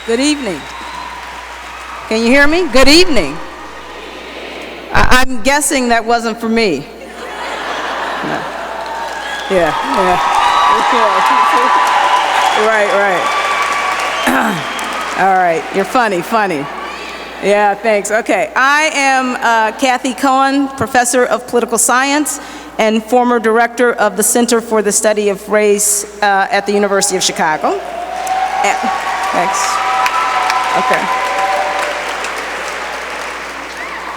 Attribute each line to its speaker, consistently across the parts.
Speaker 1: Good evening. Can you hear me? Good evening. I'm guessing that wasn't for me. No. Yeah. Right. All right, you're funny. Yeah, thanks. Okay, I am Kathy Cohen, professor of political science and former director of the Center for the Study of Race at the University of Chicago. Thanks. Okay.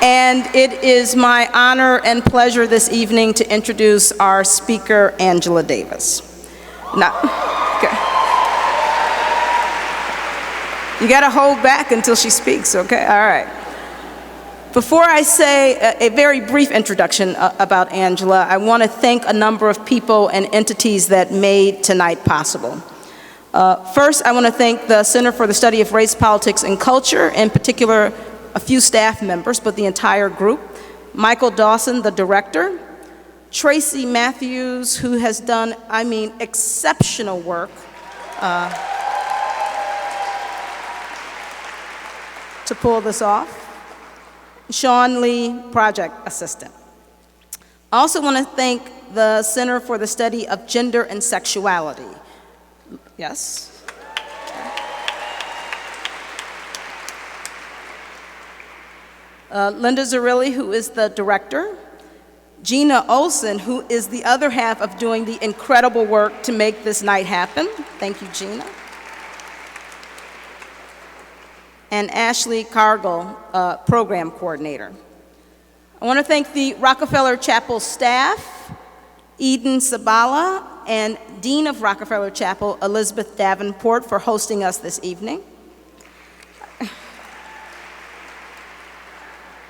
Speaker 1: And it is my honor and pleasure this evening to introduce our speaker, Angela Davis. Now, okay. You gotta hold back until she speaks, okay? All right. Before I say a very brief introduction about Angela, I want to thank a number of people and entities that made tonight possible. First, I want to thank the Center for the Study of Race, Politics, and Culture, in particular, a few staff members, but the entire group. Michael Dawson, the director. Tracy Matthews, who has done, exceptional work to pull this off. Sean Lee, project assistant. I also want to thank the Center for the Study of Gender and Sexuality. Yes. Linda Zerilli, who is the director. Gina Olson, who is the other half of doing the incredible work to make this night happen. Thank you, Gina. And Ashley Cargill, program coordinator. I want to thank the Rockefeller Chapel staff, Eden Sabala, and Dean of Rockefeller Chapel, Elizabeth Davenport, for hosting us this evening.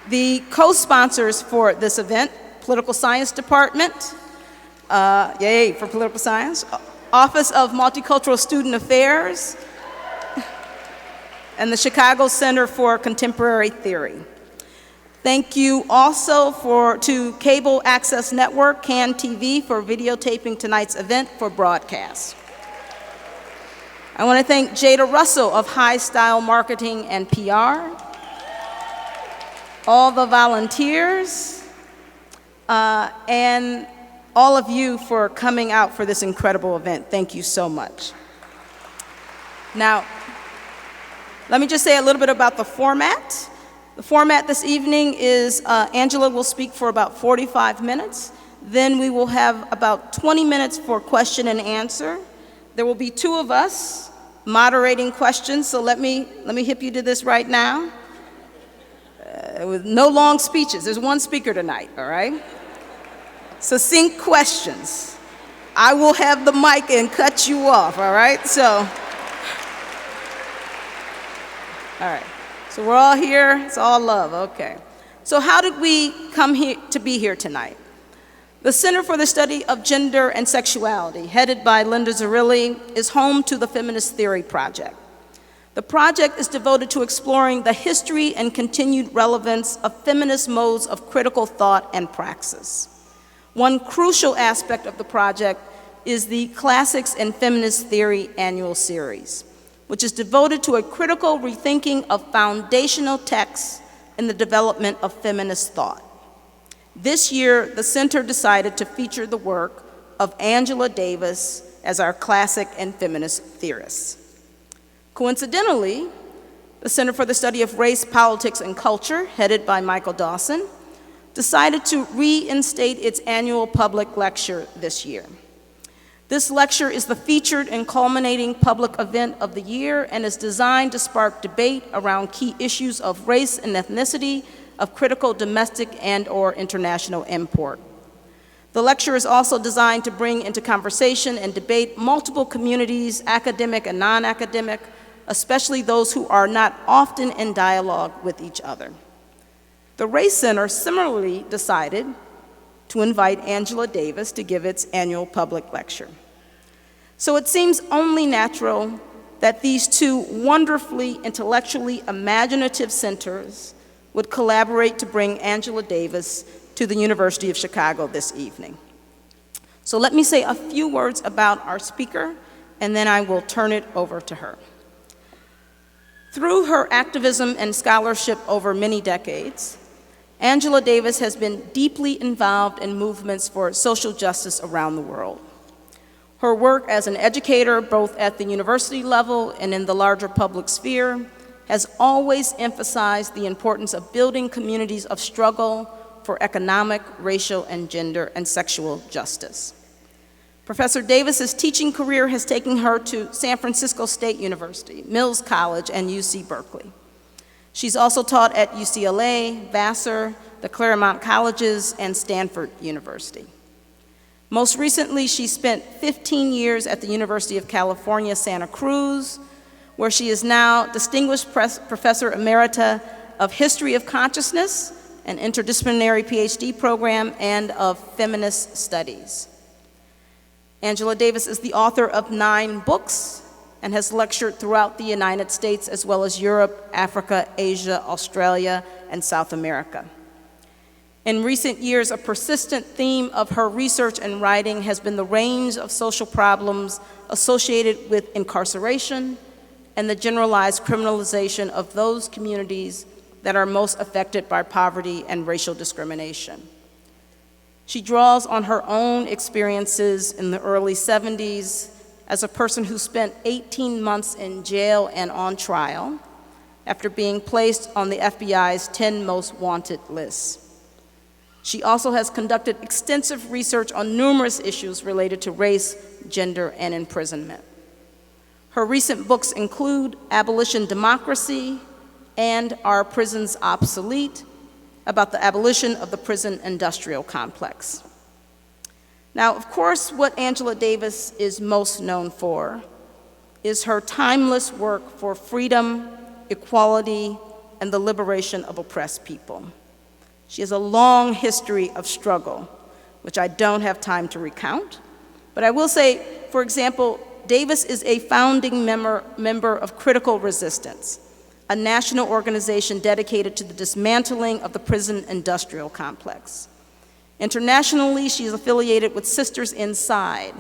Speaker 1: The co-sponsors for this event, Political Science Department, yay for political science, Office of Multicultural Student Affairs, and the Chicago Center for Contemporary Theory. Thank you also to Cable Access Network, CAN TV, for videotaping tonight's event for broadcast. I want to thank Jada Russell of High Style Marketing and PR, all the volunteers, and all of you for coming out for this incredible event. Thank you so much. Now, let me just say a little bit about the format. The format this evening is Angela will speak for about 45 minutes. Then we will have about 20 minutes for question and answer. There will be two of us moderating questions, so let me hip you to this right now. With no long speeches. There's one speaker tonight, all right? Succinct questions. I will have the mic and cut you off, all right? So, all right. So we're all here, it's all love, okay. So how did we come here to be here tonight? The Center for the Study of Gender and Sexuality, headed by Linda Zerilli, is home to the Feminist Theory Project. The project is devoted to exploring the history and continued relevance of feminist modes of critical thought and praxis. One crucial aspect of the project is the Classics in Feminist Theory Annual Series, which is devoted to a critical rethinking of foundational texts in the development of feminist thought. This year, the center decided to feature the work of Angela Davis as our classic and feminist theorist. Coincidentally, the Center for the Study of Race, Politics, and Culture, headed by Michael Dawson, decided to reinstate its annual public lecture this year. This lecture is the featured and culminating public event of the year and is designed to spark debate around key issues of race and ethnicity of critical domestic and/or international import. The lecture is also designed to bring into conversation and debate multiple communities, academic and non-academic, especially those who are not often in dialogue with each other. The Race Center similarly decided to invite Angela Davis to give its annual public lecture. So it seems only natural that these two wonderfully intellectually imaginative centers would collaborate to bring Angela Davis to the University of Chicago this evening. So let me say a few words about our speaker, and then I will turn it over to her. Through her activism and scholarship over many decades, Angela Davis has been deeply involved in movements for social justice around the world. Her work as an educator, both at the university level and in the larger public sphere, has always emphasized the importance of building communities of struggle for economic, racial, and gender and sexual justice. Professor Davis's teaching career has taken her to San Francisco State University, Mills College, and UC Berkeley. She's also taught at UCLA, Vassar, the Claremont Colleges, and Stanford University. Most recently, she spent 15 years at the University of California, Santa Cruz, where she is now Distinguished Professor Emerita of History of Consciousness, an interdisciplinary PhD program, and of Feminist Studies. Angela Davis is the author of 9 books and has lectured throughout the United States as well as Europe, Africa, Asia, Australia, and South America. In recent years, a persistent theme of her research and writing has been the range of social problems associated with incarceration and the generalized criminalization of those communities that are most affected by poverty and racial discrimination. She draws on her own experiences in the early 70s as a person who spent 18 months in jail and on trial after being placed on the FBI's 10 most wanted lists. She also has conducted extensive research on numerous issues related to race, gender, and imprisonment. Her recent books include Abolition, Democracy, and Are Prisons Obsolete? About the abolition of the prison industrial complex. Now, of course, what Angela Davis is most known for is her timeless work for freedom, equality, and the liberation of oppressed people. She has a long history of struggle, which I don't have time to recount, but I will say, for example, Davis is a founding member of Critical Resistance, a national organization dedicated to the dismantling of the prison industrial complex. Internationally, she is affiliated with Sisters Inside,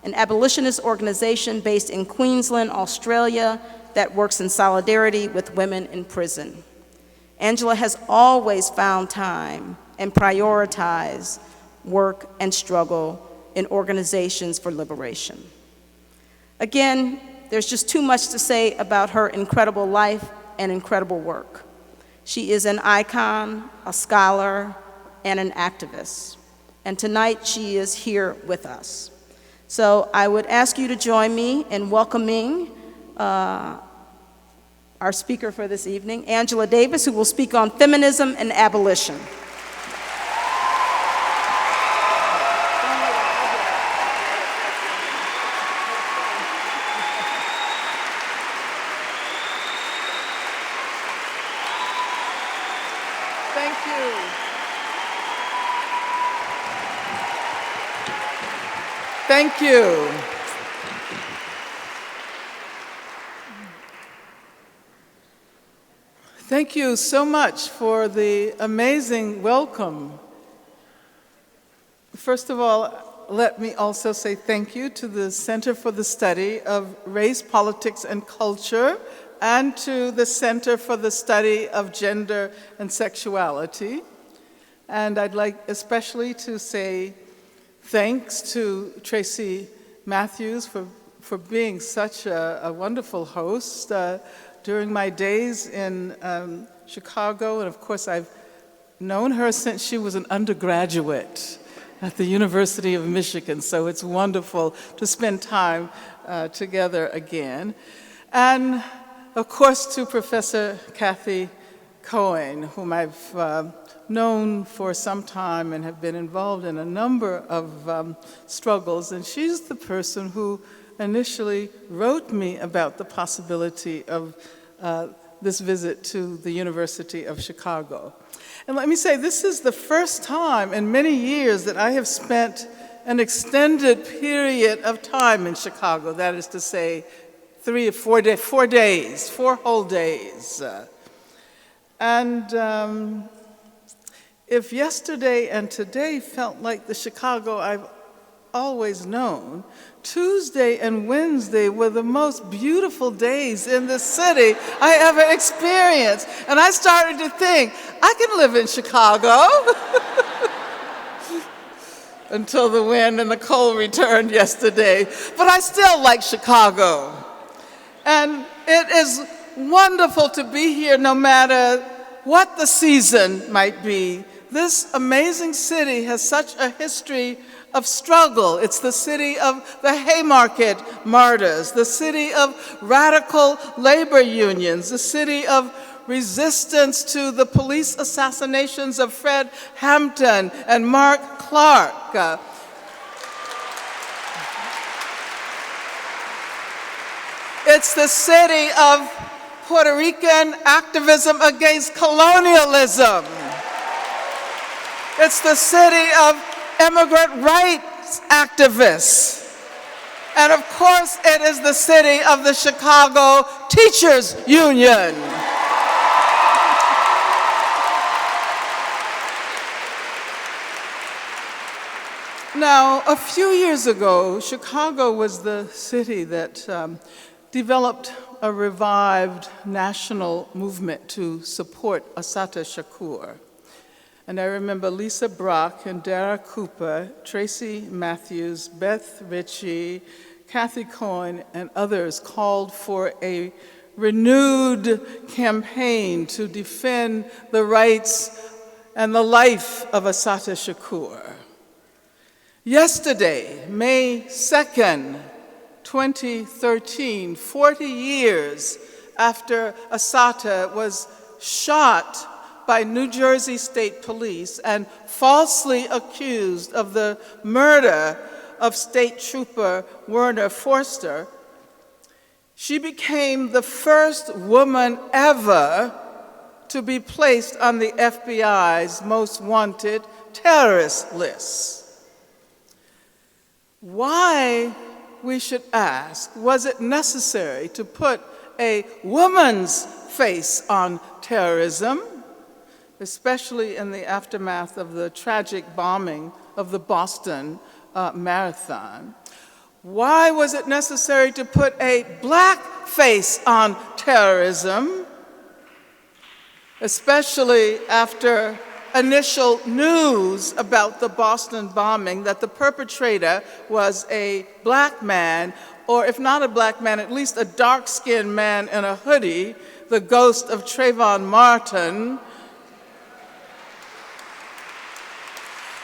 Speaker 1: an abolitionist organization based in Queensland, Australia, that works in solidarity with women in prison. Angela has always found time and prioritized work and struggle in organizations for liberation. Again, there's just too much to say about her incredible life and incredible work. She is an icon, a scholar, and an activist. And tonight she is here with us. So I would ask you to join me in welcoming our speaker for this evening, Angela Davis, who will speak on feminism and abolition.
Speaker 2: Thank you. Thank you so much for the amazing welcome. First of all, let me also say thank you to the Center for the Study of Race, Politics, and Culture, and to the Center for the Study of Gender and Sexuality. And I'd like especially to say thanks to Tracy Matthews for being such a wonderful host during my days in Chicago. And of course, I've known her since she was an undergraduate at the University of Michigan, so it's wonderful to spend time together again. And of course, to Professor Kathy Cohen, whom I've known for some time and have been involved in a number of struggles. And she's the person who initially wrote me about the possibility of this visit to the University of Chicago. And let me say, this is the first time in many years that I have spent an extended period of time in Chicago. That is to say, 4 whole days. If yesterday and today felt like the Chicago I've always known, Tuesday and Wednesday were the most beautiful days in the city I ever experienced. And I started to think, I can live in Chicago. Until the wind and the cold returned yesterday. But I still like Chicago. And it is wonderful to be here no matter what the season might be. This amazing city has such a history of struggle. It's the city of the Haymarket martyrs, the city of radical labor unions, the city of resistance to the police assassinations of Fred Hampton and Mark Clark. It's the city of Puerto Rican activism against colonialism. It's the city of immigrant rights activists. And of course, it is the city of the Chicago Teachers Union. Now, a few years ago, Chicago was the city that developed a revived national movement to support Assata Shakur. And I remember Lisa Brock and Dara Cooper, Tracy Matthews, Beth Ritchie, Kathy Cohen, and others called for a renewed campaign to defend the rights and the life of Assata Shakur. Yesterday, May 2nd, 2013, 40 years after Assata was shot by New Jersey State Police and falsely accused of the murder of State Trooper Werner Forster, she became the first woman ever to be placed on the FBI's most wanted terrorist list. Why, we should ask, was it necessary to put a woman's face on terrorism, especially in the aftermath of the tragic bombing of the Boston Marathon? Why was it necessary to put a black face on terrorism, especially after initial news about the Boston bombing that the perpetrator was a black man, or if not a black man, at least a dark-skinned man in a hoodie, the ghost of Trayvon Martin?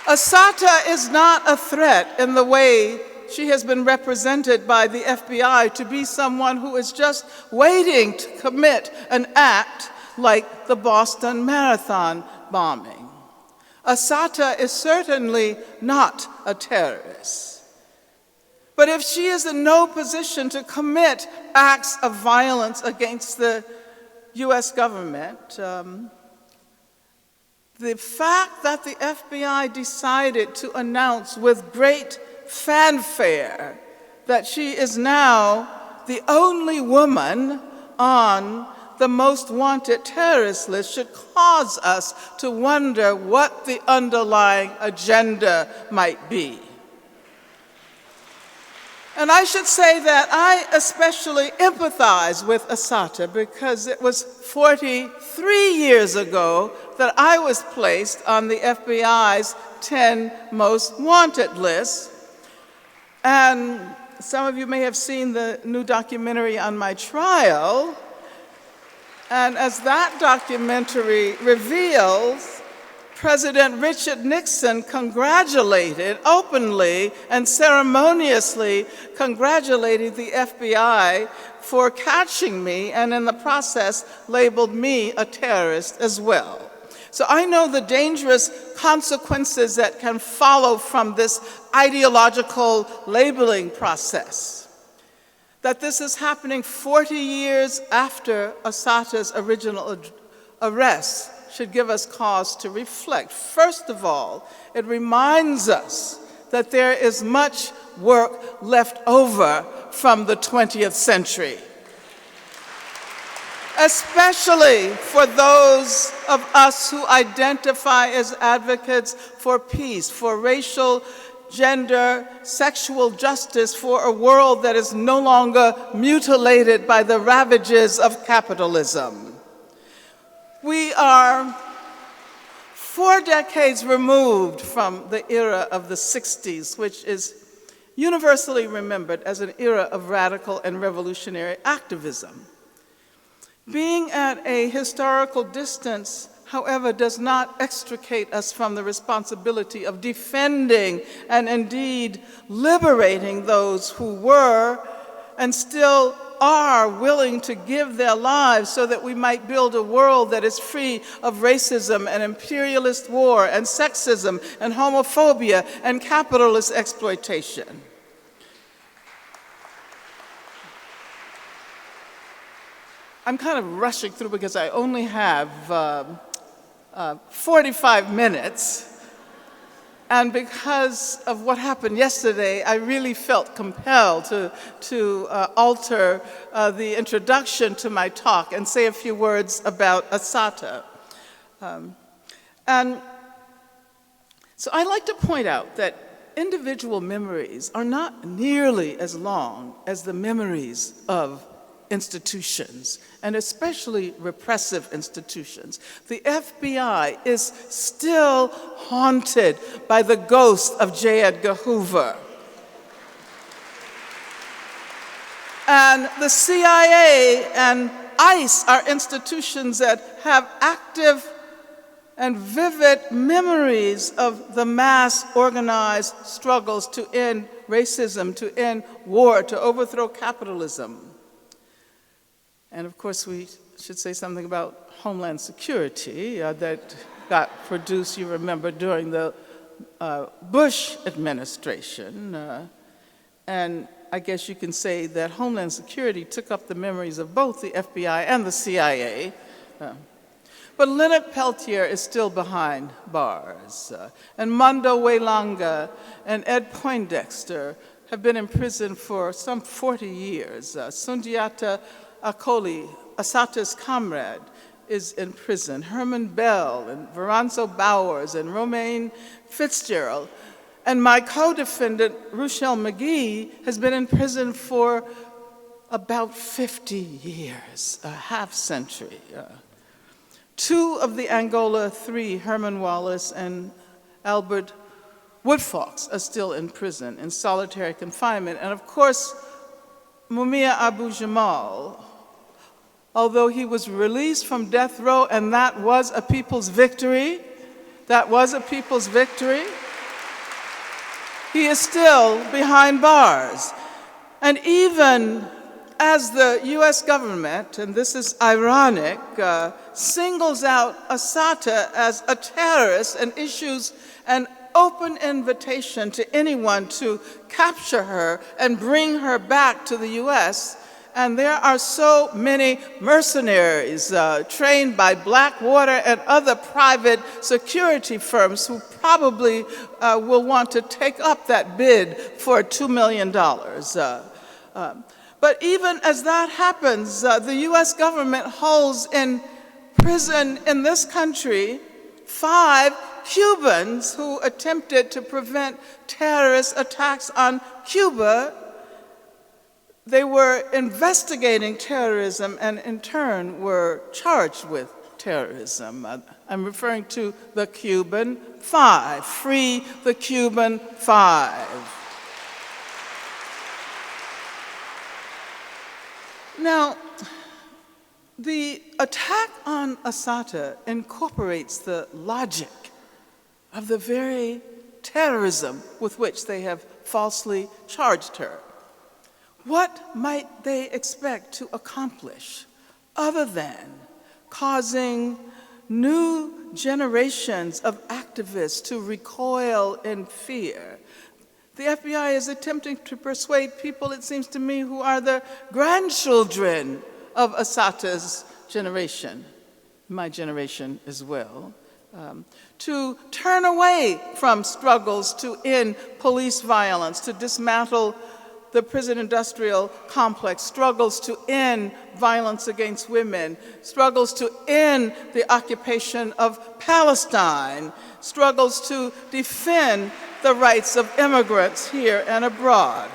Speaker 2: Assata is not a threat in the way she has been represented by the FBI to be someone who is just waiting to commit an act like the Boston Marathon bombing. Assata is certainly not a terrorist. But if she is in no position to commit acts of violence against the US government, the fact that the FBI decided to announce with great fanfare that she is now the only woman on the most wanted terrorist list should cause us to wonder what the underlying agenda might be. And I should say that I especially empathize with Assata because it was 43 years ago that I was placed on the FBI's 10 most wanted list. And some of you may have seen the new documentary on my trial. And as that documentary reveals, President Richard Nixon congratulated, openly and ceremoniously congratulated the FBI for catching me, and in the process labeled me a terrorist as well. So I know the dangerous consequences that can follow from this ideological labeling process. That this is happening 40 years after Assata's original arrest should give us cause to reflect. First of all, it reminds us that there is much work left over from the 20th century, especially for those of us who identify as advocates for peace, for racial gender, sexual justice for a world that is no longer mutilated by the ravages of capitalism. We are 4 decades removed from the era of the 60s, which is universally remembered as an era of radical and revolutionary activism. Being at a historical distance, however, does not extricate us from the responsibility of defending and indeed liberating those who were and still are willing to give their lives so that we might build a world that is free of racism and imperialist war and sexism and homophobia and capitalist exploitation. I'm kind of rushing through because I only have 45 minutes. And because of what happened yesterday, I really felt compelled to alter the introduction to my talk and say a few words about Assata. And so I'd like to point out that individual memories are not nearly as long as the memories of institutions, and especially repressive institutions. The FBI is still haunted by the ghost of J. Edgar Hoover. And the CIA and ICE are institutions that have active and vivid memories of the mass organized struggles to end racism, to end war, to overthrow capitalism. And of course, we should say something about Homeland Security that got produced, you remember, during the Bush administration. And I guess you can say that Homeland Security took up the memories of both the FBI and the CIA. But Leonard Peltier is still behind bars. And Mondo Wailanga and Ed Poindexter have been in prison for some 40 years. Sundiata Akoli, Assata's comrade, is in prison. Herman Bell and Veronzo Bowers and Romaine Fitzgerald. And my co-defendant, Rochelle McGee, has been in prison for about 50 years, a half century. 2 of the Angola 3, Herman Wallace and Albert Woodfox, are still in prison in solitary confinement. And of course, Mumia Abu-Jamal, although he was released from death row, and that was a people's victory, he is still behind bars. And even as the US government, and this is ironic, singles out Assata as a terrorist and issues an open invitation to anyone to capture her and bring her back to the US. And there are so many mercenaries trained by Blackwater and other private security firms who probably will want to take up that bid for $2 million. But even as that happens, the US government holds in prison in this country 5 Cubans who attempted to prevent terrorist attacks on Cuba. They were investigating terrorism and in turn were charged with terrorism. I'm referring to the Cuban 5. Free the Cuban 5. Now, the attack on Assata incorporates the logic of the very terrorism with which they have falsely charged her. What might they expect to accomplish other than causing new generations of activists to recoil in fear? The FBI is attempting to persuade people, it seems to me, who are the grandchildren of Assata's generation, my generation as well, to turn away from struggles to end police violence, to dismantle the prison industrial complex, struggles to end violence against women, struggles to end the occupation of Palestine, struggles to defend the rights of immigrants here and abroad.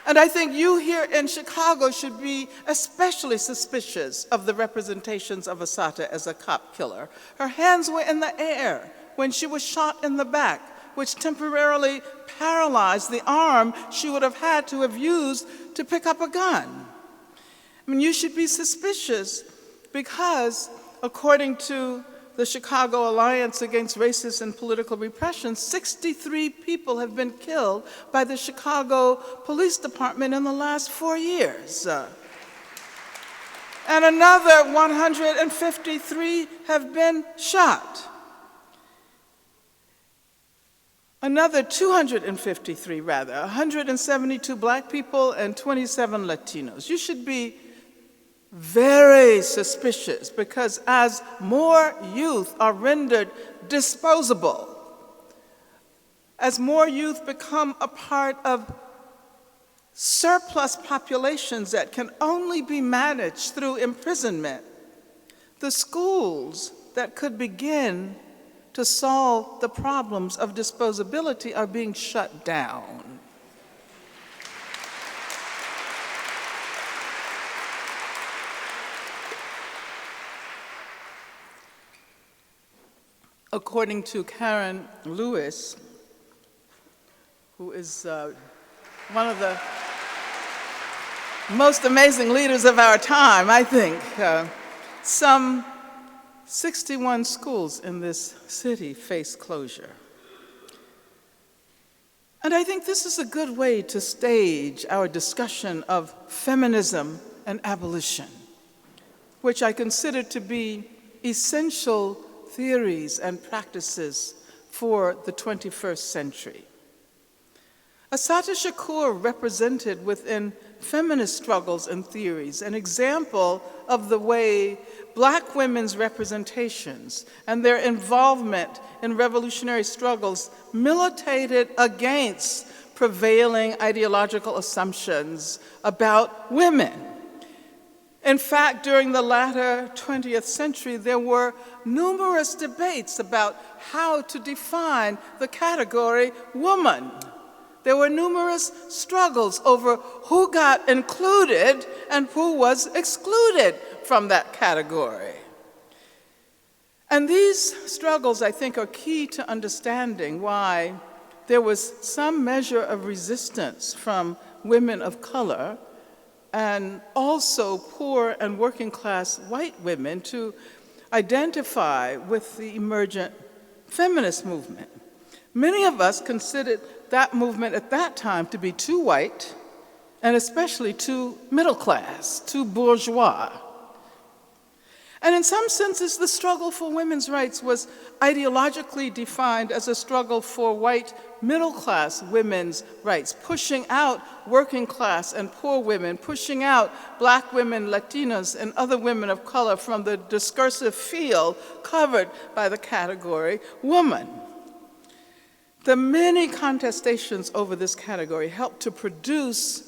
Speaker 2: And I think you here in Chicago should be especially suspicious of the representations of Assata as a cop killer. Her hands were in the air when she was shot in the back, which temporarily paralyzed the arm she would have had to have used to pick up a gun. I mean, you should be suspicious because, according to the Chicago Alliance Against Racist and Political Repression, 63 people have been killed by the Chicago Police Department in the last 4 years. And another 153 have been shot. Another 253, rather, 172 black people and 27 Latinos. You should be very suspicious because as more youth are rendered disposable, as more youth become a part of surplus populations that can only be managed through imprisonment, the schools that could begin to solve the problems of disposability are being shut down. According to Karen Lewis, who is one of the most amazing leaders of our time, I think, some 61 schools in this city face closure. And I think this is a good way to stage our discussion of feminism and abolition, which I consider to be essential theories and practices for the 21st century. Assata Shakur represented within feminist struggles and theories an example of the way black women's representations and their involvement in revolutionary struggles militated against prevailing ideological assumptions about women. In fact, during the latter 20th century, there were numerous debates about how to define the category woman. There were numerous struggles over who got included and who was excluded from that category. And these struggles, I think, are key to understanding why there was some measure of resistance from women of color and also poor and working class white women to identify with the emergent feminist movement. Many of us considered that movement at that time to be too white and especially too middle class, too bourgeois. And in some senses, the struggle for women's rights was ideologically defined as a struggle for white middle-class women's rights, pushing out working class and poor women, pushing out black women, Latinos, and other women of color from the discursive field covered by the category woman. The many contestations over this category helped to produce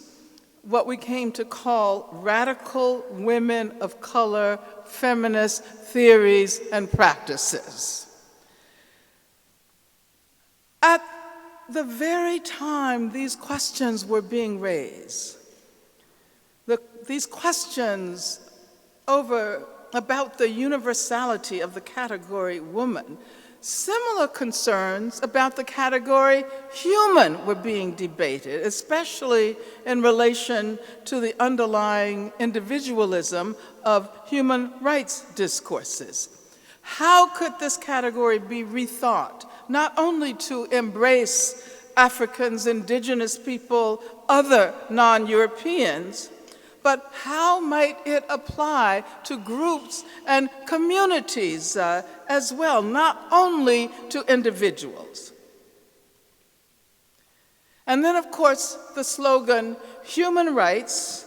Speaker 2: what we came to call radical women of color feminist theories and practices. At the very time these questions were being raised, these questions about the universality of the category woman, similar concerns about the category human were being debated, especially in relation to the underlying individualism of human rights discourses. How could this category be rethought, not only to embrace Africans, indigenous people, other non-Europeans, but how might it apply to groups and communities as well, not only to individuals? And then, of course, the slogan, human rights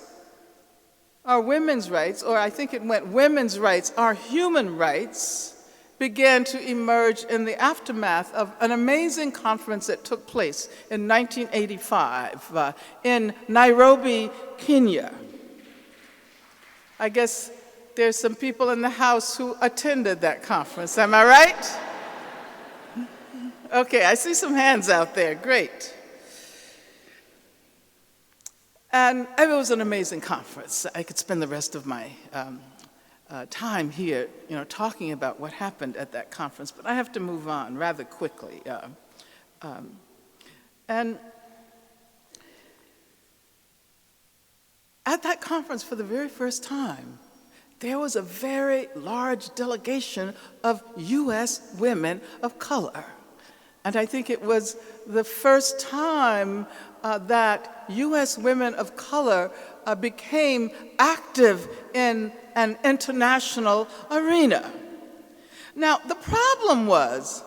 Speaker 2: are women's rights, or I think it went, women's rights are human rights, began to emerge in the aftermath of an amazing conference that took place in 1985 in Nairobi, Kenya. I guess there's some people in the house who attended that conference, am I right? Okay, I see some hands out there. Great. And it was an amazing conference. I could spend the rest of my time here, talking about what happened at that conference, but I have to move on rather quickly. And at that conference, for the very first time, there was a very large delegation of U.S. women of color. And I think it was the first time that U.S. women of color became active in an international arena. Now, the problem was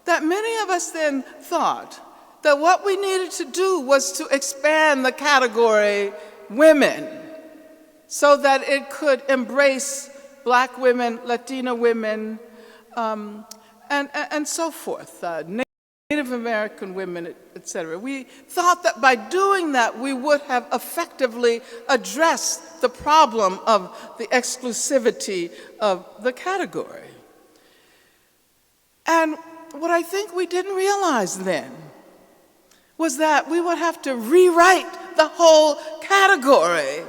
Speaker 2: that many of us then thought that what we needed to do was to expand the category women so that it could embrace Black women, Latina women, and so forth, Native American women, et cetera. We thought that by doing that, we would have effectively addressed the problem of the exclusivity of the category. And what I think we didn't realize then was that we would have to rewrite the whole category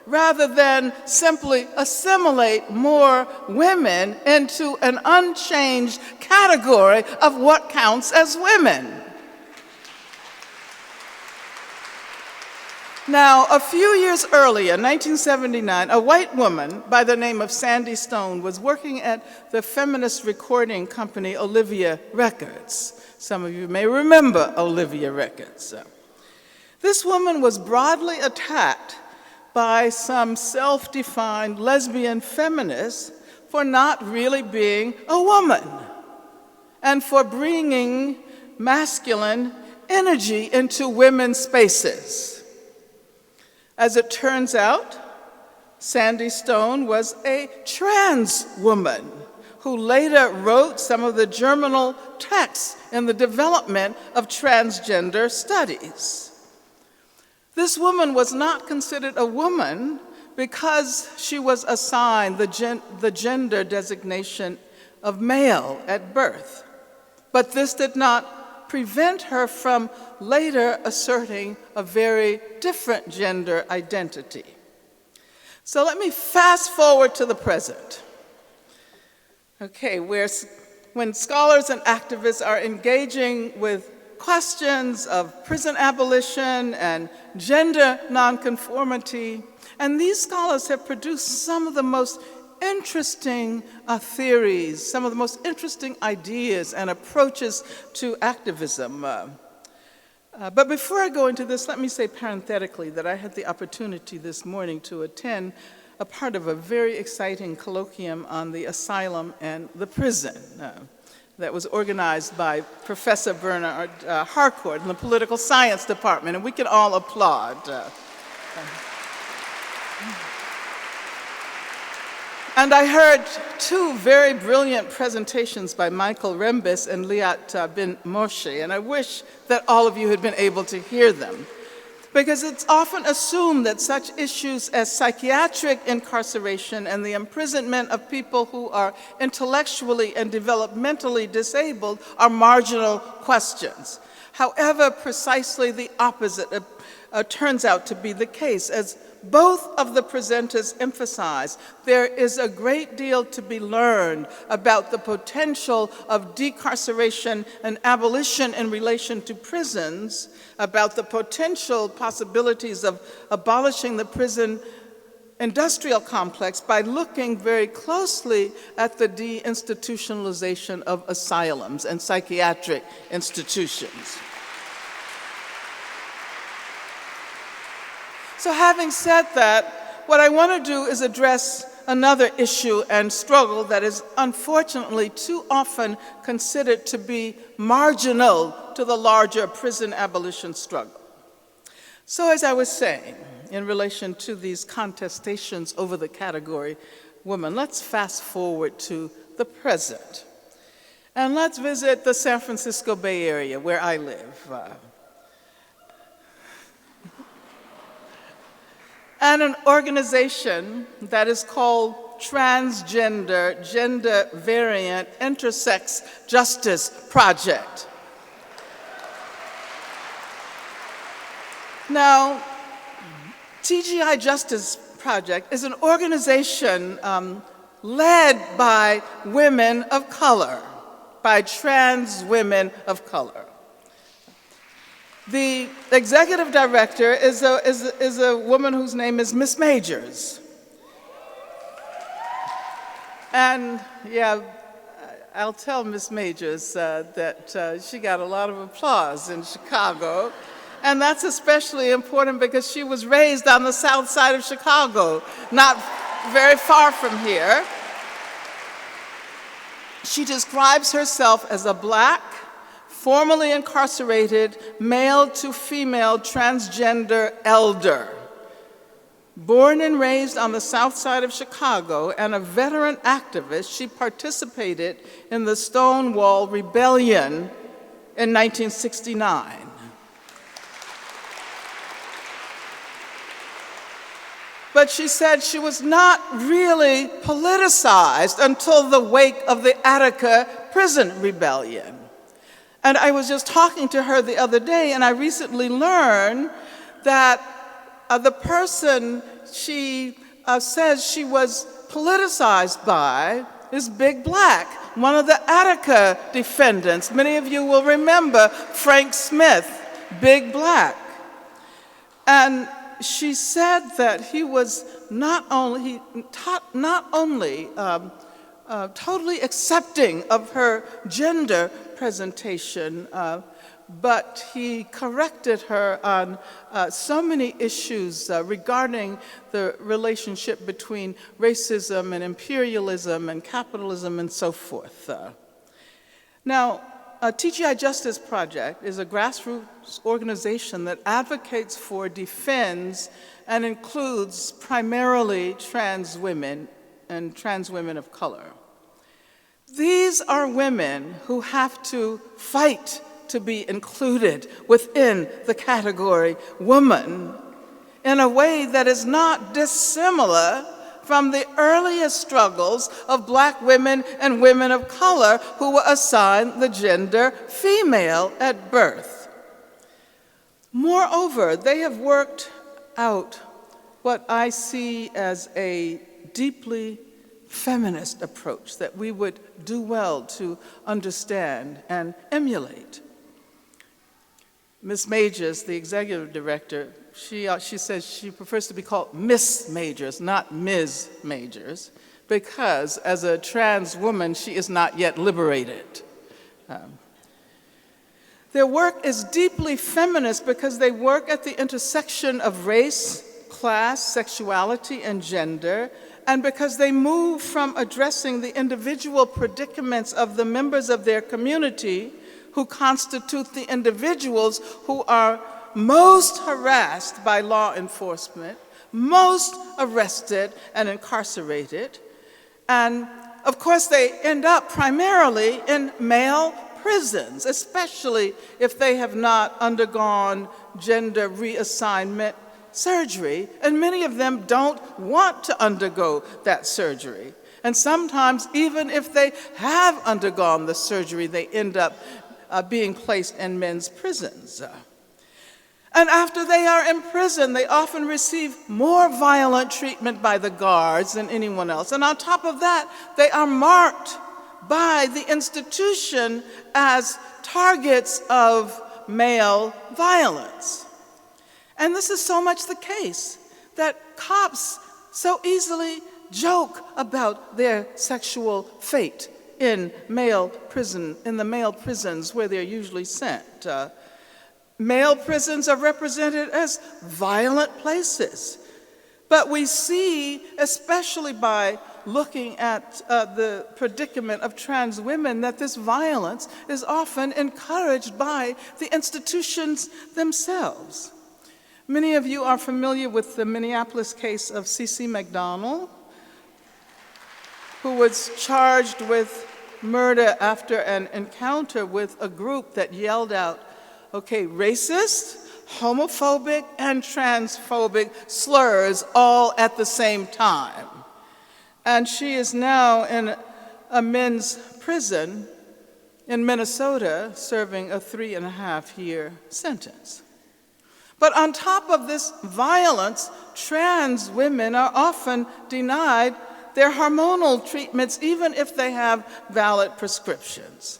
Speaker 2: rather than simply assimilate more women into an unchanged category of what counts as women. Now, a few years earlier, 1979, a white woman by the name of Sandy Stone was working at the feminist recording company Olivia Records. Some of you may remember Olivia Records. This woman was broadly attacked by some self-defined lesbian feminists for not really being a woman and for bringing masculine energy into women's spaces. As it turns out, Sandy Stone was a trans woman who later wrote some of the germinal texts in the development of transgender studies. This woman was not considered a woman because she was assigned the gender designation of male at birth. But this did not prevent her from later asserting a very different gender identity. So let me fast forward to the present. Okay, when scholars and activists are engaging with questions of prison abolition and gender nonconformity, and these scholars have produced some of the most interesting theories, some of the most interesting ideas and approaches to activism. But before I go into this, let me say parenthetically that I had the opportunity this morning to attend a part of a very exciting colloquium on the asylum and the prison that was organized by Professor Bernard Harcourt in the Political Science Department, and we can all applaud. And I heard two very brilliant presentations by Michael Rembis and Liat bin Moshe, and I wish that all of you had been able to hear them, because it's often assumed that such issues as psychiatric incarceration and the imprisonment of people who are intellectually and developmentally disabled are marginal questions. However, precisely the opposite turns out to be the case. As both of the presenters emphasize, there is a great deal to be learned about the potential of decarceration and abolition in relation to prisons, about the potential possibilities of abolishing the prison industrial complex by looking very closely at the deinstitutionalization of asylums and psychiatric institutions. So having said that, what I want to do is address another issue and struggle that is unfortunately too often considered to be marginal to the larger prison abolition struggle. So as I was saying, in relation to these contestations over the category woman, let's fast forward to the present. And let's visit the San Francisco Bay Area where I live. And an organization that is called Transgender, Gender Variant, Intersex Justice Project. Now, TGI Justice Project is an organization led by women of color, by trans women of color. The executive director is a woman whose name is Miss Majors. And yeah, I'll tell Miss Majors that she got a lot of applause in Chicago. And that's especially important because she was raised on the south side of Chicago, not very far from here. She describes herself as a Black, formerly incarcerated, male to female transgender elder. Born and raised on the south side of Chicago and a veteran activist, she participated in the Stonewall Rebellion in 1969. But she said she was not really politicized until the wake of the Attica prison rebellion. And I was just talking to her the other day, and I recently learned that the person she says she was politicized by is Big Black, one of the Attica defendants. Many of you will remember Frank Smith, Big Black. And she said that he was not only totally accepting of her gender presentation, but he corrected her on so many issues regarding the relationship between racism and imperialism and capitalism and so forth. Now, TGI Justice Project is a grassroots organization that advocates for, defends, and includes primarily trans women and trans women of color. These are women who have to fight to be included within the category woman in a way that is not dissimilar from the earliest struggles of Black women and women of color who were assigned the gender female at birth. Moreover, they have worked out what I see as a deeply feminist approach that we would do well to understand and emulate. Ms. Majors, the executive director, she says she prefers to be called Miss Majors, not Ms. Majors, because as a trans woman, she is not yet liberated. Their work is deeply feminist because they work at the intersection of race, class, sexuality, and gender, and because they move from addressing the individual predicaments of the members of their community who constitute the individuals who are most harassed by law enforcement, most arrested and incarcerated. And of course, they end up primarily in male prisons, especially if they have not undergone gender reassignment surgery, and many of them don't want to undergo that surgery. And sometimes, even if they have undergone the surgery, they end up being placed in men's prisons. And after they are in prison, they often receive more violent treatment by the guards than anyone else. And on top of that, they are marked by the institution as targets of male violence. And this is so much the case that cops so easily joke about their sexual fate in the male prisons where they're usually sent. Male prisons are represented as violent places. But we see, especially by looking at the predicament of trans women, that this violence is often encouraged by the institutions themselves. Many of you are familiar with the Minneapolis case of C.C. McDonald, who was charged with murder after an encounter with a group that yelled out, okay, racist, homophobic, and transphobic slurs all at the same time. And she is now in a men's prison in Minnesota serving a 3.5-year sentence. But on top of this violence, trans women are often denied their hormonal treatments, even if they have valid prescriptions.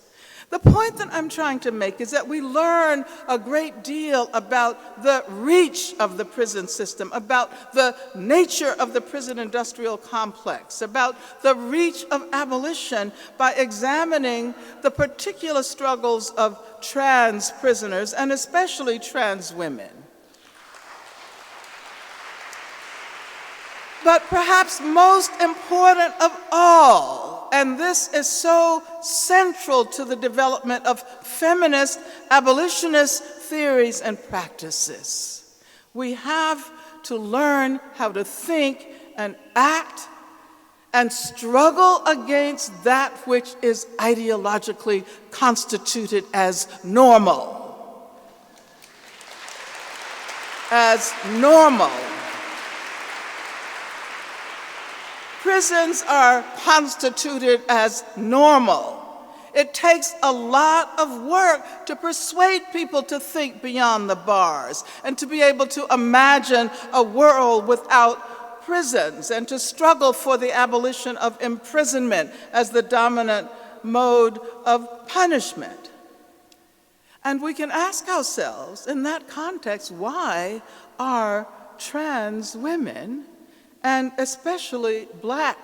Speaker 2: The point that I'm trying to make is that we learn a great deal about the reach of the prison system, about the nature of the prison industrial complex, about the reach of abolition by examining the particular struggles of trans prisoners, and especially trans women. But perhaps most important of all, and this is so central to the development of feminist, abolitionist theories and practices, we have to learn how to think and act and struggle against that which is ideologically constituted as normal. As normal. Prisons are constituted as normal. It takes a lot of work to persuade people to think beyond the bars and to be able to imagine a world without prisons and to struggle for the abolition of imprisonment as the dominant mode of punishment. And we can ask ourselves in that context, why are trans women, and especially Black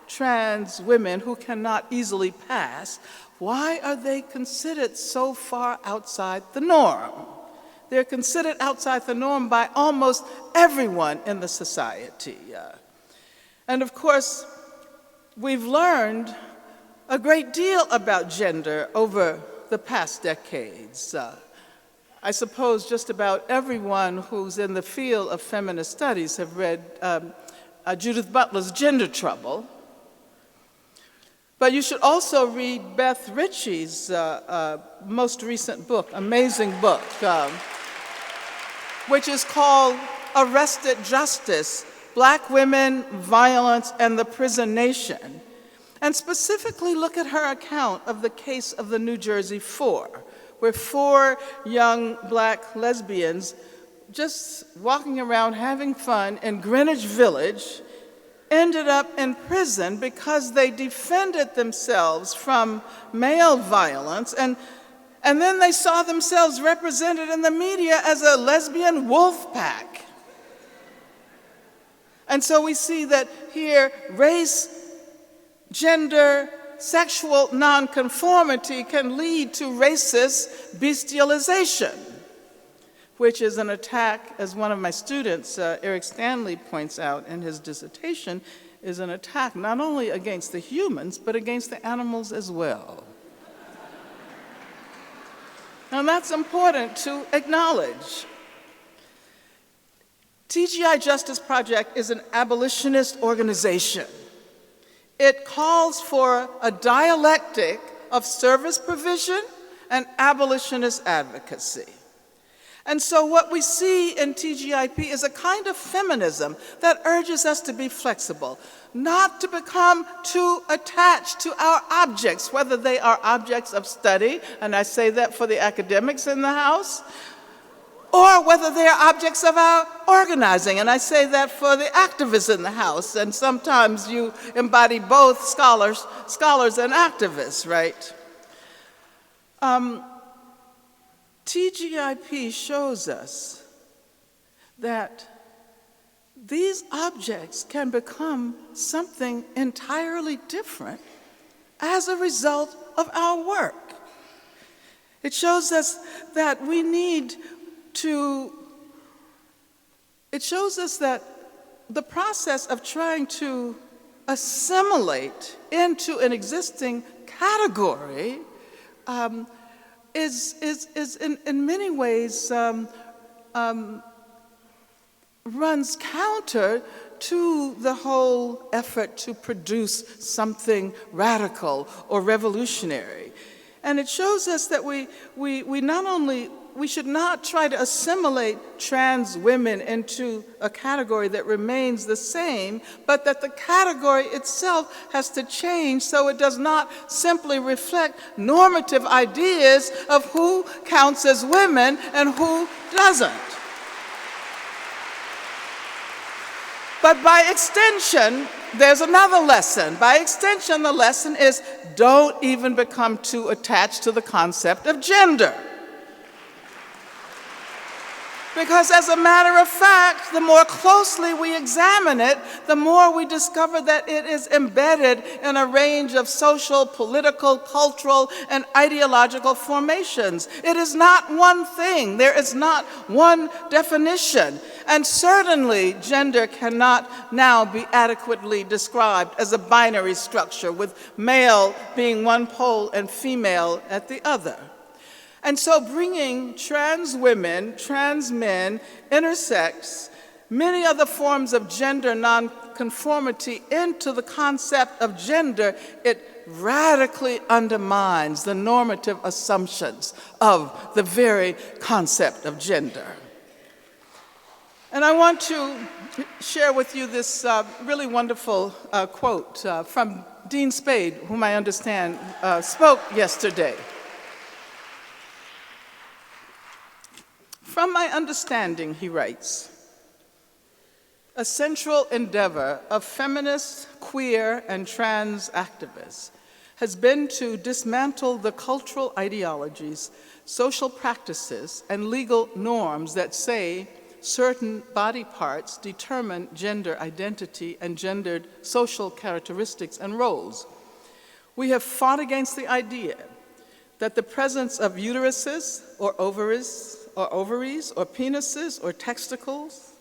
Speaker 2: trans women who cannot easily pass, why are they considered so far outside the norm? They're considered outside the norm by almost everyone in the society. And of course, we've learned a great deal about gender over the past decades. I suppose just about everyone who's in the field of feminist studies have read Judith Butler's Gender Trouble. But you should also read Beth Ritchie's most recent book, amazing book, which is called Arrested Justice: Black Women, Violence, and the Prison Nation, and specifically look at her account of the case of the New Jersey Four, where 4 young Black lesbians just walking around having fun in Greenwich Village ended up in prison because they defended themselves from male violence, and then they saw themselves represented in the media as a lesbian wolf pack. And so we see that here race, gender, sexual nonconformity can lead to racist bestialization, which is an attack, as one of my students, Eric Stanley, points out in his dissertation, is an attack not only against the humans, but against the animals as well. And that's important to acknowledge. TGI Justice Project is an abolitionist organization. It calls for a dialectic of service provision and abolitionist advocacy. And so what we see in TGIP is a kind of feminism that urges us to be flexible, not to become too attached to our objects, whether they are objects of study, and I say that for the academics in the house, or whether they are objects of our organizing, and I say that for the activists in the house, and sometimes you embody both scholars and activists, right? TGIP shows us that these objects can become something entirely different as a result of our work. It shows us that we need to, it shows us that the process of trying to assimilate into an existing category is in many ways runs counter to the whole effort to produce something radical or revolutionary. And it shows us that we should not try to assimilate trans women into a category that remains the same, but that the category itself has to change so it does not simply reflect normative ideas of who counts as women and who doesn't. But by extension, there's another lesson. By extension, the lesson is don't even become too attached to the concept of gender. Because as a matter of fact, the more closely we examine it, the more we discover that it is embedded in a range of social, political, cultural, and ideological formations. It is not one thing. There is not one definition. And certainly, gender cannot now be adequately described as a binary structure, with male being one pole and female at the other. And so bringing trans women, trans men, intersex, many other forms of gender nonconformity into the concept of gender, it radically undermines the normative assumptions of the very concept of gender. And I want to share with you this really wonderful quote from Dean Spade, whom I understand spoke yesterday. From my understanding, he writes, a central endeavor of feminist, queer, and trans activists has been to dismantle the cultural ideologies, social practices, and legal norms that say certain body parts determine gender identity and gendered social characteristics and roles. We have fought against the idea that the presence of uteruses or ovaries or penises or testicles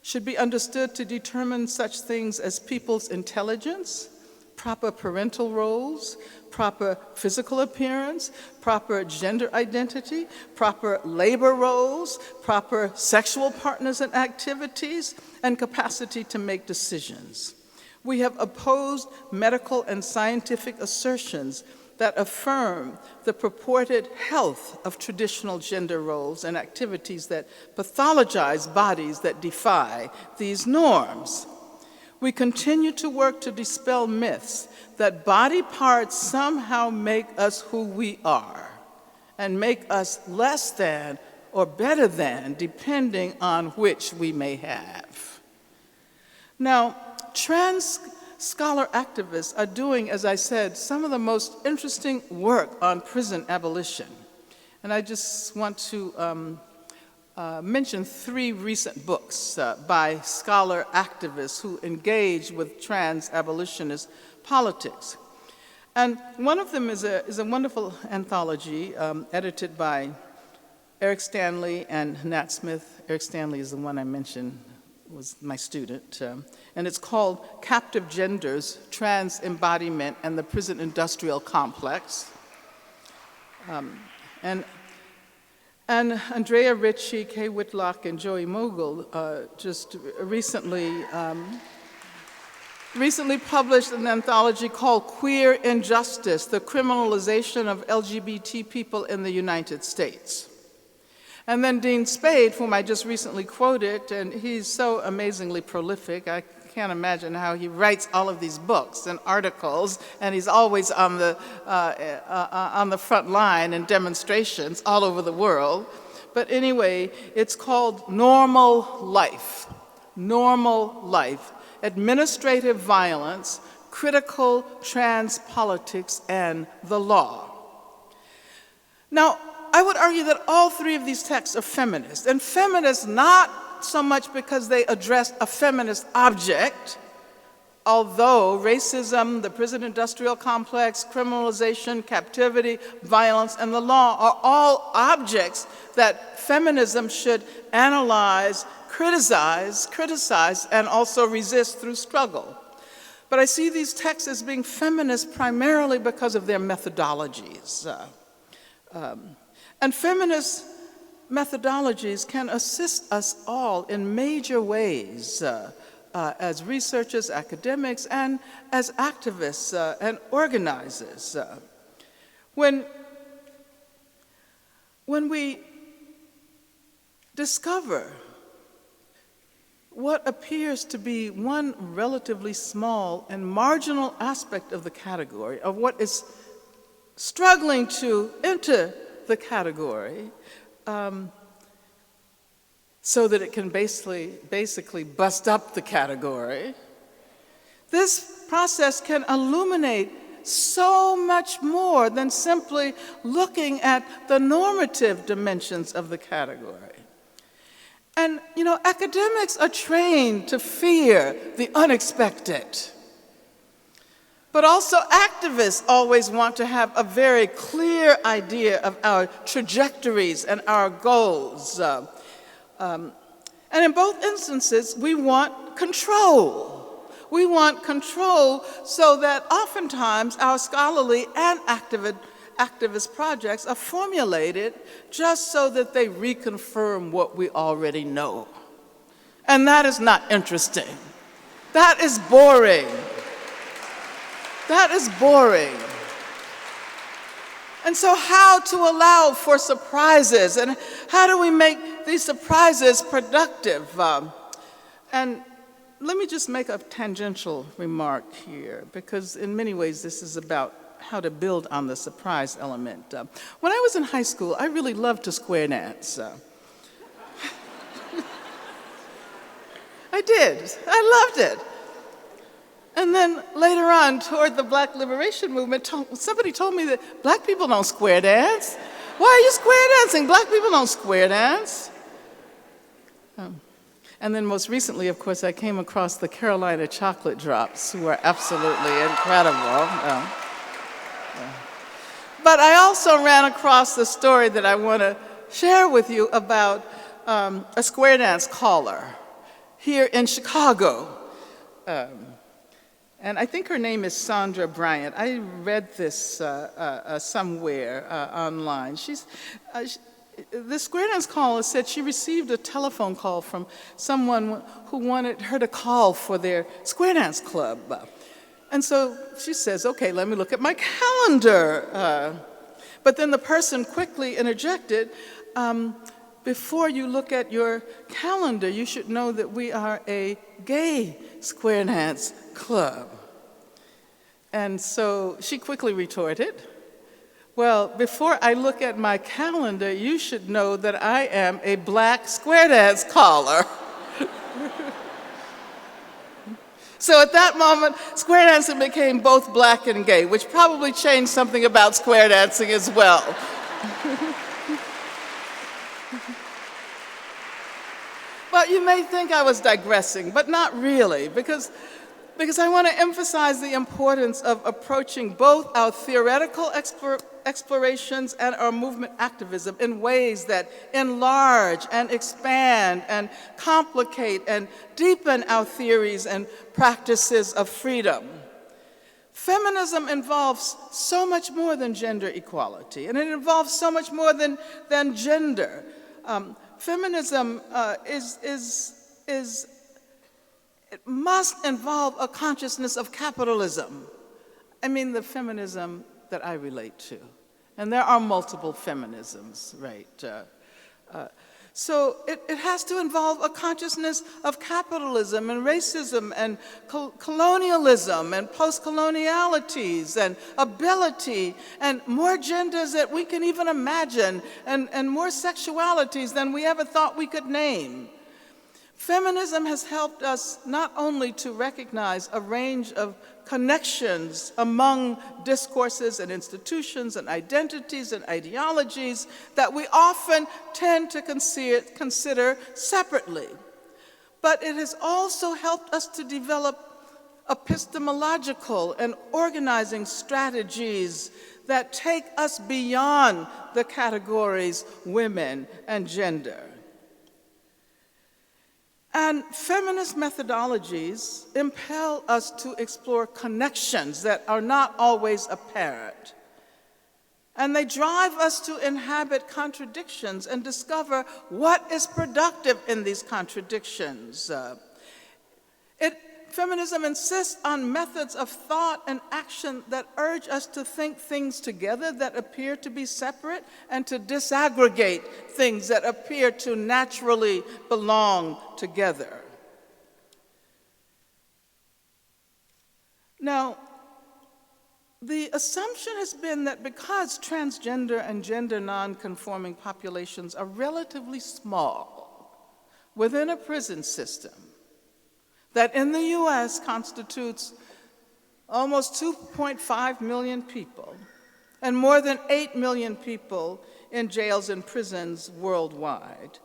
Speaker 2: should be understood to determine such things as people's intelligence, proper parental roles, proper physical appearance, proper gender identity, proper labor roles, proper sexual partners and activities, and capacity to make decisions. We have opposed medical and scientific assertions that affirm the purported health of traditional gender roles and activities that pathologize bodies that defy these norms. We continue to work to dispel myths that body parts somehow make us who we are and make us less than or better than, depending on which we may have. Now, trans scholar activists are doing, as I said, some of the most interesting work on prison abolition. And I just want to mention 3 recent books by scholar activists who engage with trans abolitionist politics. And one of them is a wonderful anthology edited by Eric Stanley and Nat Smith. Eric Stanley is the one I mentioned, was my student. And it's called Captive Genders, Trans Embodiment and the Prison Industrial Complex. And Andrea Ritchie, Kay Whitlock, and Joey Mogul just recently published an anthology called Queer Injustice, the Criminalization of LGBT People in the United States. And then Dean Spade, whom I just recently quoted, and he's so amazingly prolific, I can't imagine how he writes all of these books and articles, and he's always on the front line in demonstrations all over the world. But anyway, it's called Normal Life, Administrative Violence, Critical Trans Politics, and the Law. Now, I would argue that all 3 of these texts are feminist, and feminist not so much because they address a feminist object, although racism, the prison industrial complex, criminalization, captivity, violence, and the law are all objects that feminism should analyze, criticize, and also resist through struggle. But I see these texts as being feminist primarily because of their methodologies. And feminist methodologies can assist us all in major ways as researchers, academics, and as activists and organizers. When we discover what appears to be one relatively small and marginal aspect of the category, of what is struggling to enter the category, so that it can basically bust up the category, this process can illuminate so much more than simply looking at the normative dimensions of the category. And, academics are trained to fear the unexpected. But also activists always want to have a very clear idea of our trajectories and our goals. And in both instances, we want control. We want control so that oftentimes our scholarly and activist projects are formulated just so that they reconfirm what we already know. And that is not interesting. That is boring. That is boring. And so how to allow for surprises, and how do we make these surprises productive? And let me just make a tangential remark here, because in many ways this is about how to build on the surprise element. When I was in high school, I really loved to square dance. I did. I loved it. And then later on, toward the Black Liberation Movement, somebody told me that black people don't square dance. Why are you square dancing? Black people don't square dance. And then most recently, of course, I came across the Carolina Chocolate Drops, who are absolutely incredible. But I also ran across the story that I want to share with you about a square dance caller here in Chicago. And I think her name is Sandra Bryant. I read this somewhere online. The square dance caller said she received a telephone call from someone who wanted her to call for their square dance club. And so she says, okay, let me look at my calendar. But then the person quickly interjected, before you look at your calendar, you should know that we are a gay square dance club. And so she quickly retorted, well, before I look at my calendar, you should know that I am a black square dance caller. So at that moment, square dancing became both black and gay, which probably changed something about square dancing as well. Well, you may think I was digressing, but not really, because I want to emphasize the importance of approaching both our theoretical explorations and our movement activism in ways that enlarge and expand and complicate and deepen our theories and practices of freedom. Feminism involves so much more than gender equality, and it involves so much more than gender. Feminism it must involve a consciousness of capitalism. I mean, the feminism that I relate to. And there are multiple feminisms, right? So it has to involve a consciousness of capitalism and racism and colonialism and post-colonialities and ability and more genders that we can even imagine and more sexualities than we ever thought we could name. Feminism has helped us not only to recognize a range of connections among discourses and institutions and identities and ideologies that we often tend to consider separately. But it has also helped us to develop epistemological and organizing strategies that take us beyond the categories women and gender. And feminist methodologies impel us to explore connections that are not always apparent. And they drive us to inhabit contradictions and discover what is productive in these contradictions. Feminism insists on methods of thought and action that urge us to think things together that appear to be separate and to disaggregate things that appear to naturally belong together. Now, the assumption has been that because transgender and gender nonconforming populations are relatively small, within a prison system that in the US constitutes almost 2.5 million people and more than 8 million people in jails and prisons worldwide.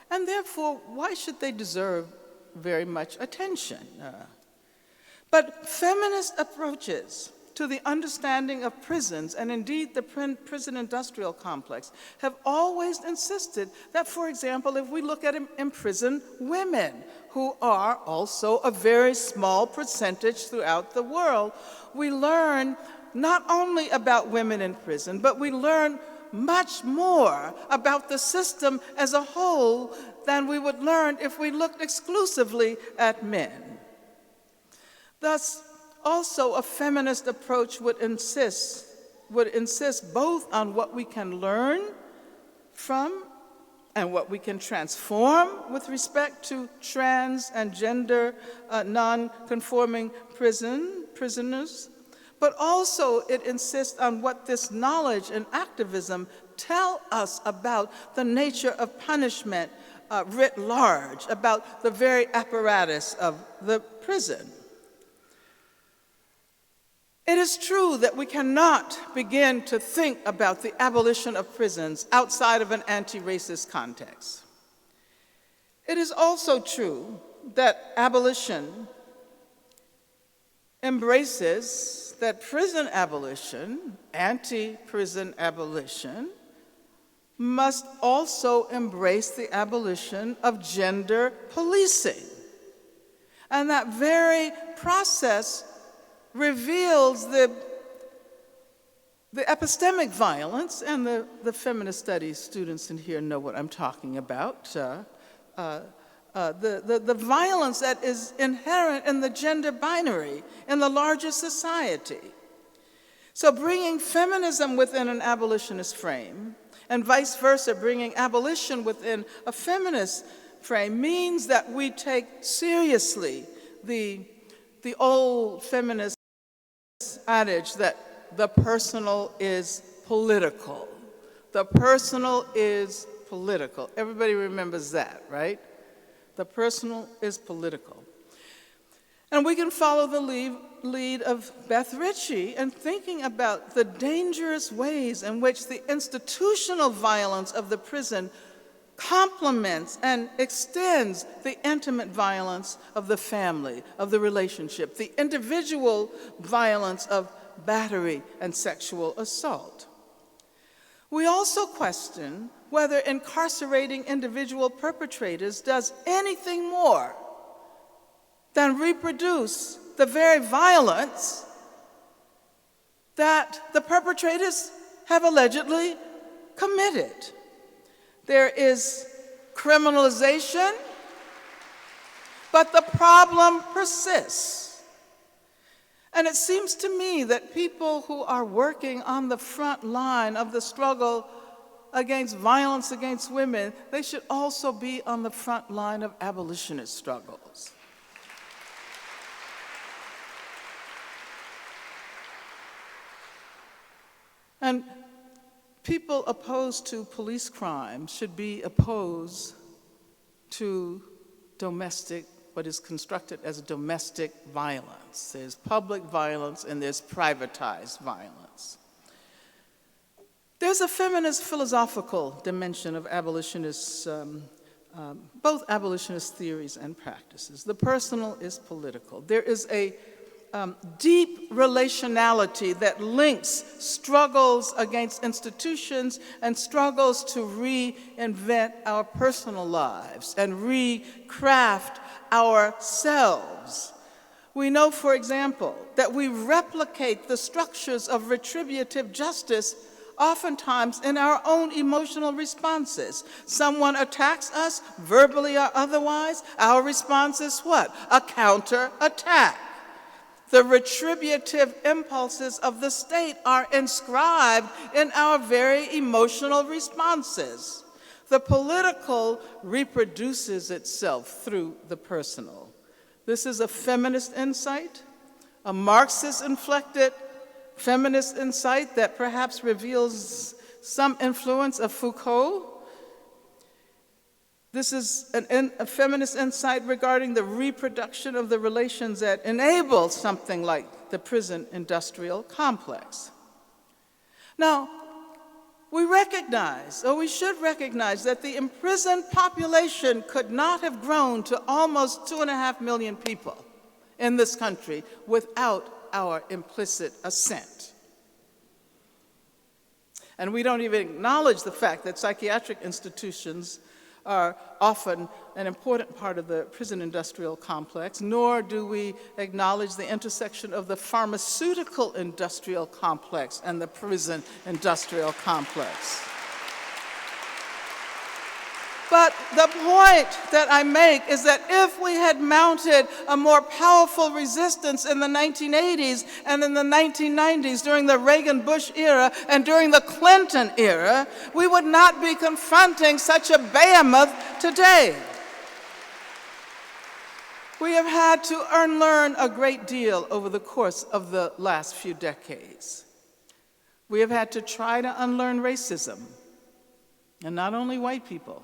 Speaker 2: And therefore, why should they deserve very much attention? But feminist approaches to the understanding of prisons, and indeed the prison industrial complex, have always insisted that, for example, if we look at imprisoned women, who are also a very small percentage throughout the world, we learn not only about women in prison, but we learn much more about the system as a whole than we would learn if we looked exclusively at men. Thus, also a feminist approach would insist both on what we can learn from and what we can transform with respect to trans and gender non-conforming prisoners, but also it insists on what this knowledge and activism tell us about the nature of punishment writ large, about the very apparatus of the prison. It is true that we cannot begin to think about the abolition of prisons outside of an anti-racist context. It is also true that abolition embraces that prison abolition, anti-prison abolition, must also embrace the abolition of gender policing. And that very process reveals the epistemic violence, and the feminist studies students in here know what I'm talking about, the violence that is inherent in the gender binary in the larger society. So bringing feminism within an abolitionist frame, and vice versa, bringing abolition within a feminist frame, means that we take seriously the old feminist adage that the personal is political. The personal is political. Everybody remembers that, right? The personal is political. And we can follow the lead of Beth Ritchie in thinking about the dangerous ways in which the institutional violence of the prison complements and extends the intimate violence of the family, of the relationship, the individual violence of battery and sexual assault. We also question whether incarcerating individual perpetrators does anything more than reproduce the very violence that the perpetrators have allegedly committed. There is criminalization, but the problem persists. And it seems to me that people who are working on the front line of the struggle against violence against women, they should also be on the front line of abolitionist struggles. And people opposed to police crime should be opposed to what is constructed as domestic violence. There's public violence and there's privatized violence. There's a feminist philosophical dimension of abolitionists, both abolitionist theories and practices. The personal is political. There is a deep relationality that links struggles against institutions and struggles to reinvent our personal lives and recraft ourselves. We know, for example, that we replicate the structures of retributive justice oftentimes in our own emotional responses. Someone attacks us, verbally or otherwise, our response is what? A counterattack. The retributive impulses of the state are inscribed in our very emotional responses. The political reproduces itself through the personal. This is a feminist insight, a Marxist-inflected feminist insight that perhaps reveals some influence of Foucault. This is a feminist insight regarding the reproduction of the relations that enable something like the prison industrial complex. Now, we recognize, or we should recognize, that the imprisoned population could not have grown to almost 2.5 million people in this country without our implicit assent. And we don't even acknowledge the fact that psychiatric institutions are often an important part of the prison industrial complex, nor do we acknowledge the intersection of the pharmaceutical industrial complex and the prison industrial complex. But the point that I make is that if we had mounted a more powerful resistance in the 1980s and in the 1990s during the Reagan-Bush era and during the Clinton era, we would not be confronting such a behemoth today. We have had to unlearn a great deal over the course of the last few decades. We have had to try to unlearn racism, and not only white people.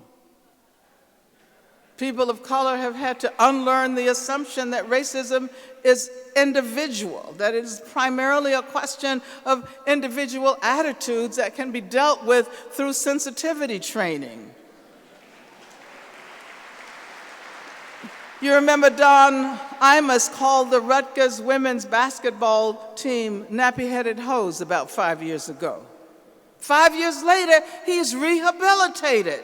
Speaker 2: People of color have had to unlearn the assumption that racism is individual, that it is primarily a question of individual attitudes that can be dealt with through sensitivity training. You remember Don Imus called the Rutgers women's basketball team nappy-headed hoes about 5 years ago. 5 years later, he's rehabilitated.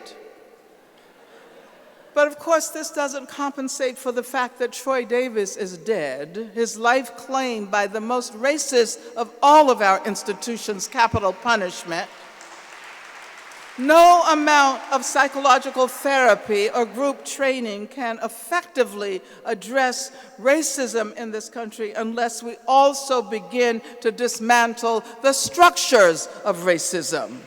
Speaker 2: But of course, this doesn't compensate for the fact that Troy Davis is dead, his life claimed by the most racist of all of our institutions, capital punishment. No amount of psychological therapy or group training can effectively address racism in this country unless we also begin to dismantle the structures of racism.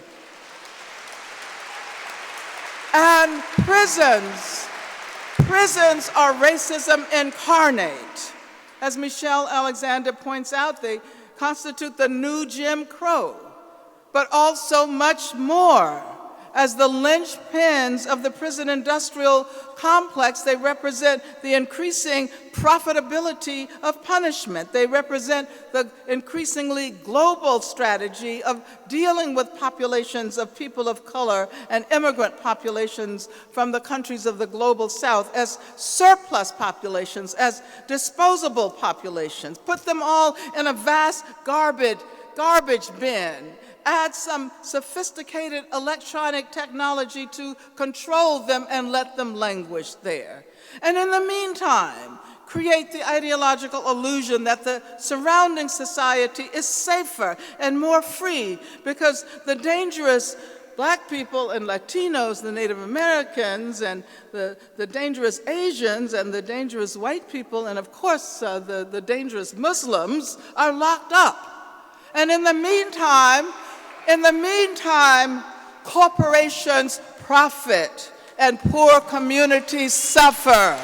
Speaker 2: And prisons are racism incarnate. As Michelle Alexander points out, they constitute the new Jim Crow, but also much more. As the linchpins of the prison industrial complex, they represent the increasing profitability of punishment. They represent the increasingly global strategy of dealing with populations of people of color and immigrant populations from the countries of the global south as surplus populations, as disposable populations. Put them all in a vast garbage bin. Add some sophisticated electronic technology to control them and let them languish there. And in the meantime, create the ideological illusion that the surrounding society is safer and more free because the dangerous Black people and Latinos, the Native Americans, and the dangerous Asians and the dangerous white people, and of course the dangerous Muslims are locked up. And in the meantime, corporations profit and poor communities suffer.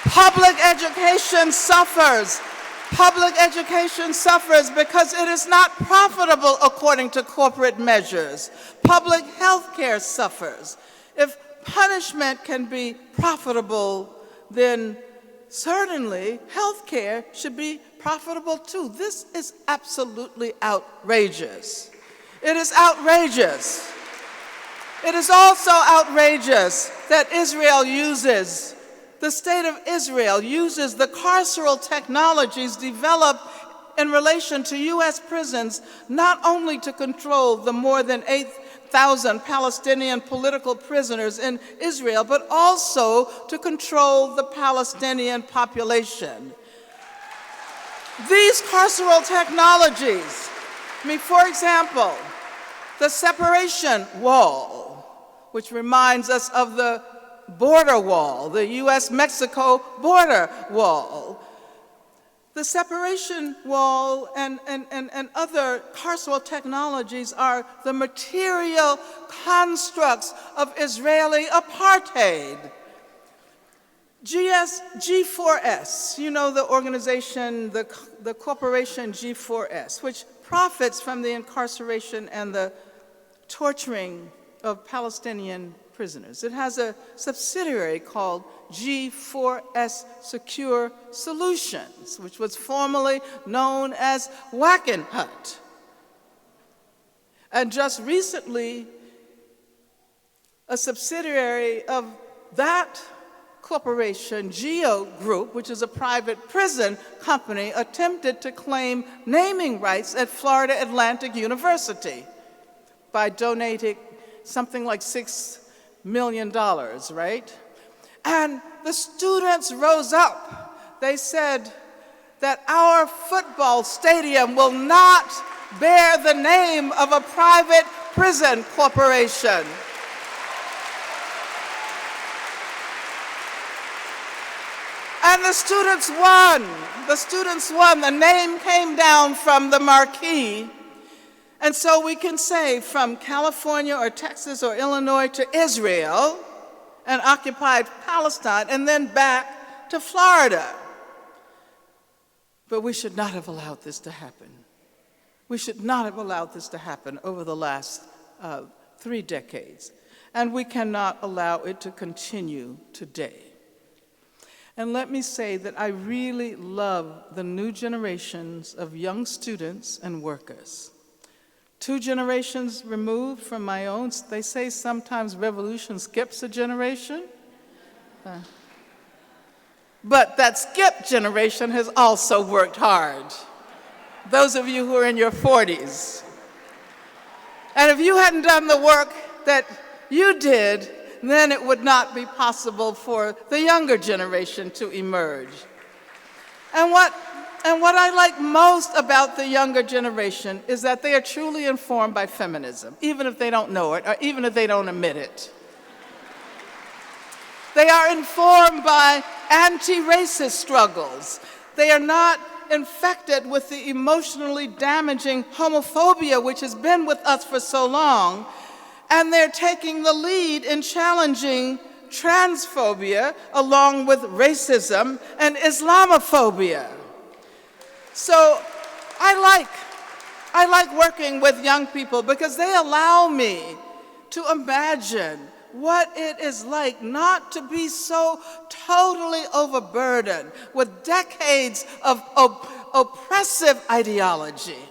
Speaker 2: Public education suffers. Public education suffers because it is not profitable according to corporate measures. Public health care suffers. If punishment can be profitable, then certainly health care should be profitable too. This is absolutely outrageous. It is outrageous. It is also outrageous that the state of Israel uses the carceral technologies developed in relation to U.S. prisons not only to control the more than 8,000 Palestinian political prisoners in Israel, but also to control the Palestinian population. These carceral technologies, for example, the separation wall, which reminds us of the border wall, the U.S.-Mexico border wall. The separation wall and other carceral technologies are the material constructs of Israeli apartheid. G4S, you know the organization, the corporation G4S, which profits from the incarceration and the torturing of Palestinian prisoners. It has a subsidiary called G4S Secure Solutions, which was formerly known as Wackenhut. And just recently, a subsidiary of that corporation, Geo Group, which is a private prison company, attempted to claim naming rights at Florida Atlantic University by donating something like $6 million, right? And the students rose up. They said that our football stadium will not bear the name of a private prison corporation. And the students won. The students won. The name came down from the marquee. And so we can say from California or Texas or Illinois to Israel and occupied Palestine and then back to Florida. But we should not have allowed this to happen. We should not have allowed this to happen over the last 3 decades. And we cannot allow it to continue today. And let me say that I really love the new generations of young students and workers. 2 generations removed from my own, they say sometimes revolution skips a generation. But that skip generation has also worked hard. Those of you who are in your 40s. And if you hadn't done the work that you did, then it would not be possible for the younger generation to emerge. And what I like most about the younger generation is that they are truly informed by feminism, even if they don't know it, or even if they don't admit it. They are informed by anti-racist struggles. They are not infected with the emotionally damaging homophobia which has been with us for so long, and they're taking the lead in challenging transphobia along with racism and Islamophobia. So I like working with young people because they allow me to imagine what it is like not to be so totally overburdened with decades of oppressive ideology.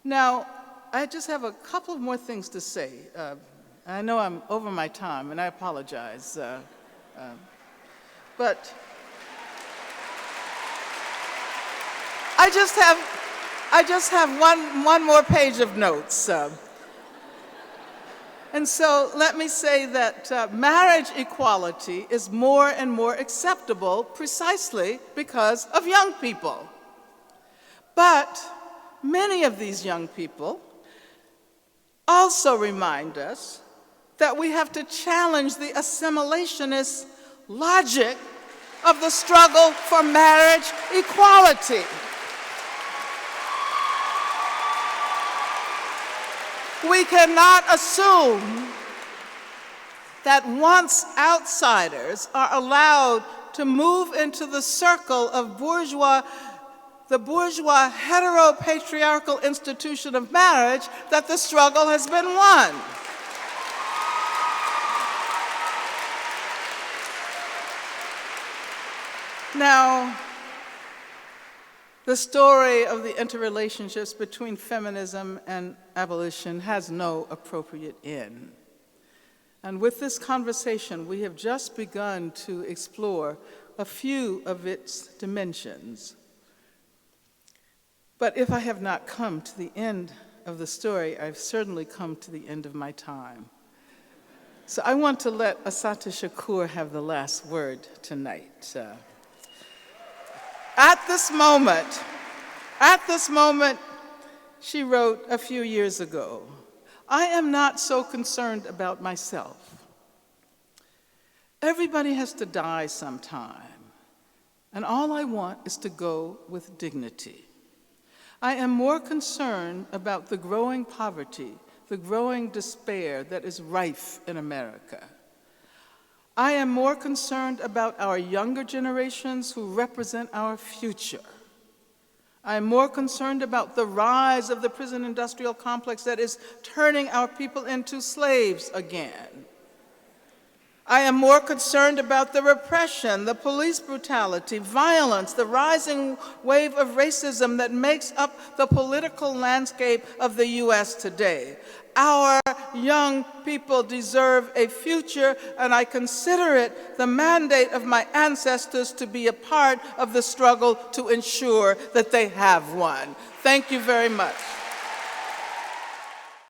Speaker 2: Now, I just have a couple more things to say. I know I'm over my time, and I apologize. But I just have one more page of notes. And so let me say that marriage equality is more and more acceptable precisely because of young people. But many of these young people also remind us that we have to challenge the assimilationist logic of the struggle for marriage equality. We cannot assume that once outsiders are allowed to move into the circle of the bourgeois heteropatriarchal institution of marriage, that the struggle has been won. Now, the story of the interrelationships between feminism and abolition has no appropriate end. And with this conversation, we have just begun to explore a few of its dimensions. But if I have not come to the end of the story, I've certainly come to the end of my time. So I want to let Assata Shakur have the last word tonight. At this moment, she wrote a few years ago, "I am not so concerned about myself. Everybody has to die sometime, and all I want is to go with dignity. I am more concerned about the growing poverty, the growing despair that is rife in America. I am more concerned about our younger generations who represent our future. I am more concerned about the rise of the prison industrial complex that is turning our people into slaves again. I am more concerned about the repression, the police brutality, violence, the rising wave of racism that makes up the political landscape of the U.S. today. Our young people deserve a future, and I consider it the mandate of my ancestors to be a part of the struggle to ensure that they have one. Thank you very much.